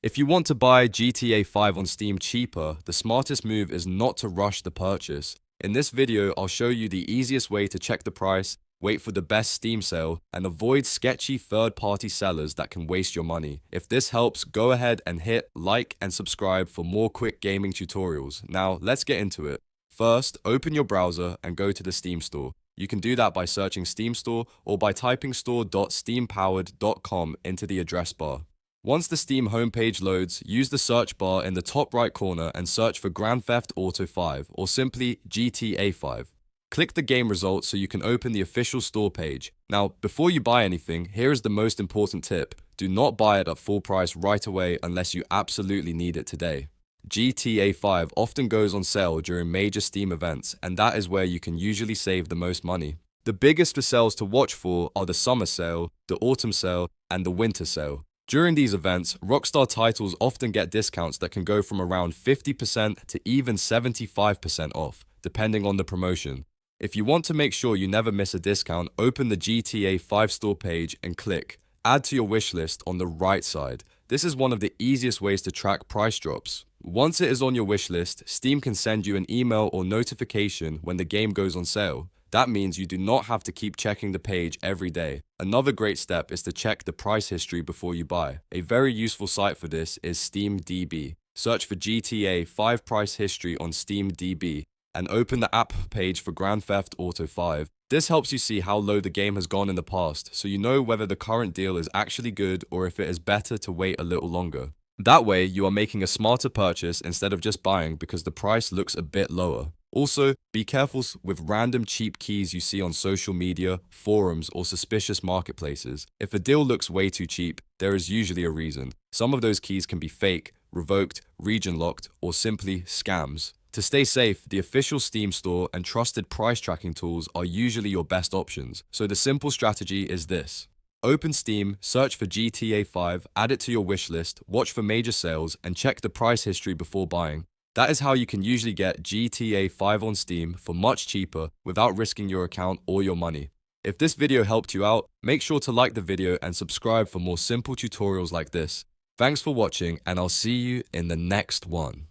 If you want to buy GTA 5 on Steam cheaper, the smartest move is not to rush the purchase. In this video, I'll show you the easiest way to check the price, wait for the best Steam sale, and avoid sketchy third-party sellers that can waste your money. If this helps, go ahead and hit like and subscribe for more quick gaming tutorials. Now, let's get into it. First, open your browser and go to the Steam store. You can do that by searching Steam Store or by typing store.steampowered.com into the address bar. Once the Steam homepage loads, use the search bar in the top right corner and search for Grand Theft Auto 5 or simply GTA 5. Click the game results so you can open the official store page. Now, before you buy anything, here is the most important tip. Do not buy it at full price right away unless you absolutely need it today. GTA 5 often goes on sale during major Steam events, and that is where you can usually save the most money. The biggest sales to watch for are the summer sale, the autumn sale, and the winter sale. During these events, Rockstar titles often get discounts that can go from around 50% to even 75% off, depending on the promotion. If you want to make sure you never miss a discount, open the GTA 5 store page and click Add to your wishlist on the right side. This is one of the easiest ways to track price drops. Once it is on your wishlist, Steam can send you an email or notification when the game goes on sale. That means you do not have to keep checking the page every day. Another great step is to check the price history before you buy. A very useful site for this is SteamDB. Search for GTA 5 price history on SteamDB and open the app page for Grand Theft Auto 5. This helps you see how low the game has gone in the past, so you know whether the current deal is actually good or if it is better to wait a little longer. That way, you are making a smarter purchase instead of just buying because the price looks a bit lower. Also, be careful with random cheap keys you see on social media, forums, or suspicious marketplaces. If a deal looks way too cheap, there is usually a reason. Some of those keys can be fake, revoked, region locked, or simply scams. To stay safe, the official Steam store and trusted price tracking tools are usually your best options. So the simple strategy is this. Open Steam, search for GTA 5, add it to your wishlist, watch for major sales, and check the price history before buying. That is how you can usually get GTA 5 on Steam for much cheaper without risking your account or your money. If this video helped you out, make sure to like the video and subscribe for more simple tutorials like this. Thanks for watching, and I'll see you in the next one.